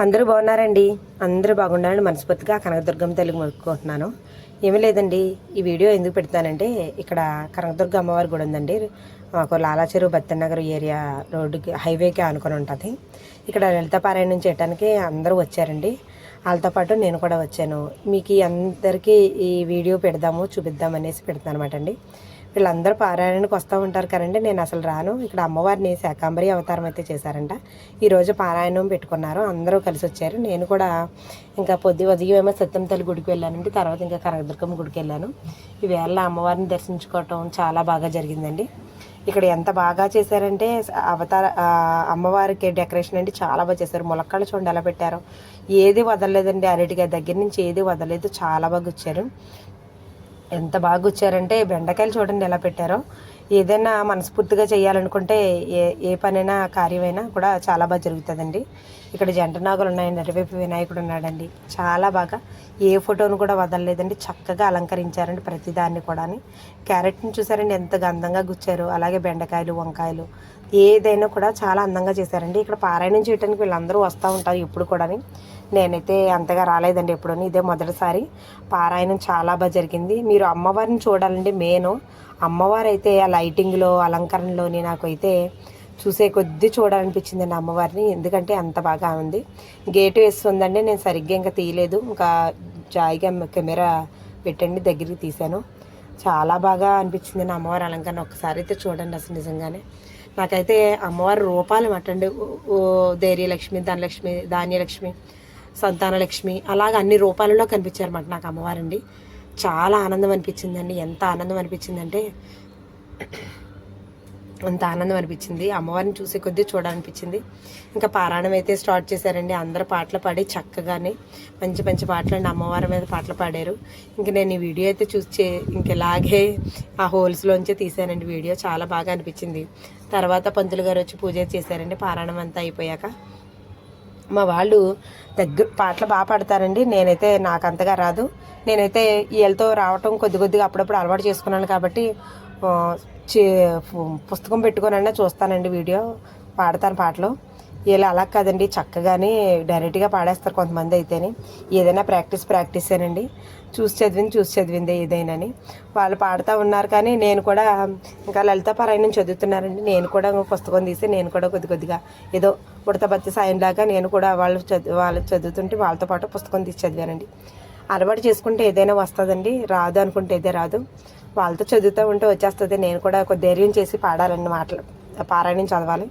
అందరూ బాగున్నారండి. అందరూ బాగుండాలని మనస్ఫూర్తిగా కనకదుర్గమ్మ తల్లికి మొక్కుకుంటున్నాను. ఏమీ లేదండి, ఈ వీడియో ఎందుకు పెడతానంటే ఇక్కడ కనకదుర్గ అమ్మవారి గుడి ఉందండి. మాకు లాలాచెరువు బత్తన్నగర్ ఏరియా రోడ్డుకి హైవేకి ఆనుకొని ఉంటుంది. ఇక్కడ లలిత పారాయణం చేయడానికి అందరూ వచ్చారండి. వాళ్ళతో పాటు నేను కూడా వచ్చాను. మీకు అందరికీ ఈ వీడియో పెడదాము చూపిద్దాం అనేసి పెడతాను అనమాట అండి. వీళ్ళందరూ పారాయణానికి వస్తూ ఉంటారు కదండి, నేను అసలు రాను. ఇక్కడ అమ్మవారిని శాకాంబరి అవతారం అయితే చేశారంట. ఈరోజు పారాయణం పెట్టుకున్నారు, అందరూ కలిసి వచ్చారు. నేను కూడా ఇంకా ఉదయం సత్యం తల్లి గుడికి వెళ్ళానండి. తర్వాత ఇంకా కనకదుర్గమ్మ గుడికి వెళ్ళాను. ఈవేళ అమ్మవారిని దర్శించుకోవటం చాలా బాగా జరిగిందండి. ఇక్కడ ఎంత బాగా చేశారంటే అమ్మవారికి డెకరేషన్ అంటే చాలా బాగా చేశారు. ములక్కాళ్ళు చూడండి ఎలా పెట్టారో, ఏది వదలలేదండి. అరటిగా దగ్గర నుంచి ఏది వదలలేదు, చాలా బాగా వచ్చారు. ఎంత బాగా వచ్చారంటే బెండకాయలు చూడండి ఎలా పెట్టారో. ఏదైనా మనస్ఫూర్తిగా చేయాలనుకుంటే ఏ పనైనా కార్యమైనా కూడా చాలా బాగా జరుగుతుందండి. ఇక్కడ జంట నాగులు ఉన్నాయండి, అటువైపు వినాయకుడు ఉన్నాడండి. చాలా బాగా ఏ ఫోటోను కూడా వదలలేదండి, చక్కగా అలంకరించారండి ప్రతిదాన్ని కూడా. క్యారెట్ని చూసారండి ఎంత అందంగా గుచ్చారు. అలాగే బెండకాయలు, వంకాయలు ఏదైనా కూడా చాలా అందంగా చేశారండి. ఇక్కడ పారాయణం చేయడానికి వీళ్ళందరూ వస్తూ ఉంటారు ఎప్పుడు కూడా. నేనైతే అంతగా రాలేదండి ఎప్పుడు, ఇదే మొదటిసారి. పారాయణం చాలా బాగా జరిగింది. మీరు అమ్మవారిని చూడాలండి. మెయిన్ అమ్మవారు అయితే ఆ లైటింగ్లో అలంకరణలోని నాకైతే చూసే కొద్దీ చూడాలనిపించిందండి అమ్మవారిని, ఎందుకంటే అంత బాగా ఉంది. గేటు వేస్తుందండి, నేను సరిగ్గా ఇంకా తీయలేదు. ఇంకా జాయిగా కెమెరా పెట్టండి దగ్గరికి తీశాను. చాలా బాగా అనిపించింది అమ్మవారి అలంకరణ. ఒక్కసారి అయితే చూడండి అసలు నిజంగానే. నాకైతే అమ్మవారి రూపాలు మట్టండి, ధైర్యలక్ష్మి, ధనలక్ష్మి, ధాన్యలక్ష్మి, సంతానలక్ష్మి అలాగ అన్ని రూపాలలో కనిపించారన్నమాట నాకు అమ్మవారండి. చాలా ఆనందం అనిపించిందండి. ఎంత ఆనందం అనిపించిందంటే అంత ఆనందం అనిపించింది. అమ్మవారిని చూసే కొద్దీ చూడాలనిపించింది. ఇంకా పారాయణం అయితే స్టార్ట్ చేశారండి. అందరూ పాటలు పాడి చక్కగానే మంచి మంచి పాటలు అండి, అమ్మవారి మీద పాటలు పాడారు. ఇంక నేను ఈ వీడియో అయితే చూసి ఇంకెలాగే ఆ హోల్స్లోంచే తీశానండి వీడియో. చాలా బాగా అనిపించింది. తర్వాత పంతులు గారు వచ్చి పూజ చేశారండి పారాయణం అంతా అయిపోయాక. మా వాళ్ళు పాటలు బాగా పాడతారండి. నేనైతే నాకు అంతగా రాదు. నేనైతే వీళ్ళతో రావటం కొద్దిగా అప్పుడప్పుడు అలవాటు చేసుకున్నాను కాబట్టి పుస్తకం పెట్టుకోనన్నా చూస్తానండి వీడియో. పాడతాను పాటలు. వీళ్ళు అలా కాదండి, చక్కగానే డైరెక్ట్గా పాడేస్తారు కొంతమంది అయితేనే. ఏదైనా ప్రాక్టీసేనండి. చూసి చదివిందే ఏదైనాని వాళ్ళు పాడుతూ ఉన్నారు. కానీ నేను కూడా ఇంకా లలిత పారాయణం చదువుతున్నారండి. నేను కూడా పుస్తకం తీసి నేను కూడా కొద్దిగా ఏదో ఉడతబత్తి సాయంలాగా నేను కూడా వాళ్ళు చదువుతుంటే వాళ్ళతో పాటు పుస్తకం తీసి చదివానండి. అలవాటు చేసుకుంటే ఏదైనా వస్తుందండి, రాదు అనుకుంటే ఏదే రాదు. వాళ్ళతో చదువుతూ ఉంటే వచ్చేస్తుంది. నేను కూడా ధైర్యం చేసి పాడాలండి, పారాయణం చదవాలి.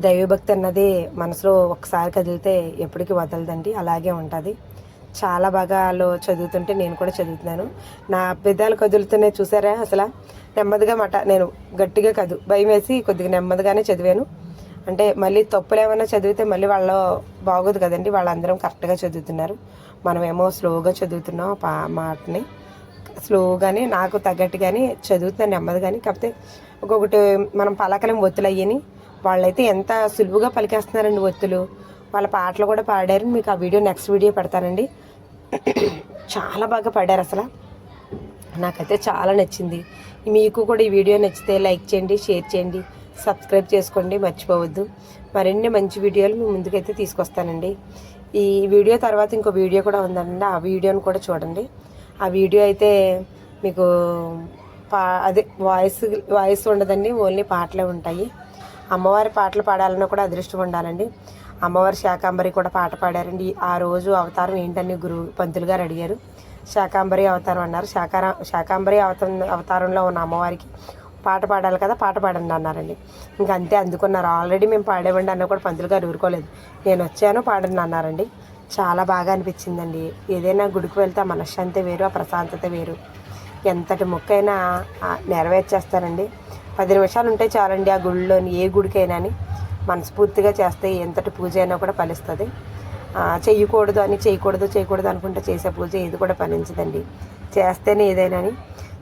దైవభక్తి అన్నది మనసులో ఒకసారి కదిలితే ఎప్పటికీ వదలదండి, అలాగే ఉంటుంది. చాలా బాగా వాళ్ళు చదువుతుంటే నేను కూడా చదువుతున్నాను. నా పెదాలు కదులుతున్నాయి చూసారా అసలు. నెమ్మదిగా నేను గట్టిగా కాదు, భయం వేసి కొద్దిగా నెమ్మదిగానే చదివాను. అంటే మళ్ళీ తప్పులు ఏమైనా చదివితే మళ్ళీ వాళ్ళ బాగోదు కదండి. వాళ్ళందరం కరెక్ట్గా చదువుతున్నారు, మనమేమో స్లోగా చదువుతున్నాం. మాటని స్లోగానే నాకు తగ్గట్టుగానే చదువుతున్నాను, నెమ్మదిగాని. కాకపోతే ఒక్కొక్కటి మనం పలకలేం ఒత్తులు అయ్యని. వాళ్ళైతే ఎంత సులువుగా పలికేస్తున్నారండి ఒత్తులు. వాళ్ళ పాటలు కూడా పాడారు. మీకు ఆ వీడియో నెక్స్ట్ వీడియో పెడతానండి. చాలా బాగా పాడారు అసలు. నాకైతే చాలా నచ్చింది. మీకు కూడా ఈ వీడియో నచ్చితే లైక్ చేయండి, షేర్ చేయండి, సబ్స్క్రైబ్ చేసుకోండి, మర్చిపోవద్దు. మరిన్ని మంచి వీడియోలు మీ ముందుకైతే తీసుకొస్తానండి. ఈ వీడియో తర్వాత ఇంకో వీడియో కూడా ఉందండి, ఆ వీడియోని కూడా చూడండి. ఆ వీడియో అయితే మీకు అదే వాయిస్ ఉండదండి, ఓన్లీ పాటలే ఉంటాయి. అమ్మవారి పాటలు పాడాలన్నా కూడా అదృష్టం ఉండాలండి. అమ్మవారి శాకాంబరి కూడా పాట పాడారండి. ఆ రోజు అవతారం ఏంటని పంతులు గారు అడిగారు. శాకాంబరి అవతారం అన్నారు. శాకాంబరి అవతారంలో ఉన్న అమ్మవారికి పాట పాడాలి కదా, పాట పాడండి అన్నారండి. ఇంకా అంతే అందుకున్నారు. ఆల్రెడీ మేము పాడేవండి అన్న కూడా పంతులు గారు ఊరుకోలేదు. నేను వచ్చాను పాడండి అన్నారండి. చాలా బాగా అనిపించిందండి. ఏదైనా గుడికి వెళ్తే ఆ మనశ్శాంతి వేరు, ఆ ప్రశాంతత వేరు. ఎంతటి మొక్కైనా నెరవేర్చేస్తారండి. 10 నిమిషాలు ఉంటే చాలండి ఆ గుడిలోని, ఏ గుడికైనా అని మనస్ఫూర్తిగా చేస్తే ఎంతటి పూజ అయినా కూడా ఫలిస్తుంది. చేయకూడదు అనుకుంటే చేసే పూజ ఏది కూడా ఫలించదండి. చేస్తేనే ఏదైనా అని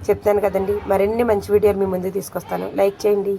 చెప్తాను కదండి. మరిన్ని మంచి వీడియోలు మీ ముందుకు తీసుకొస్తాను. లైక్ చేయండి.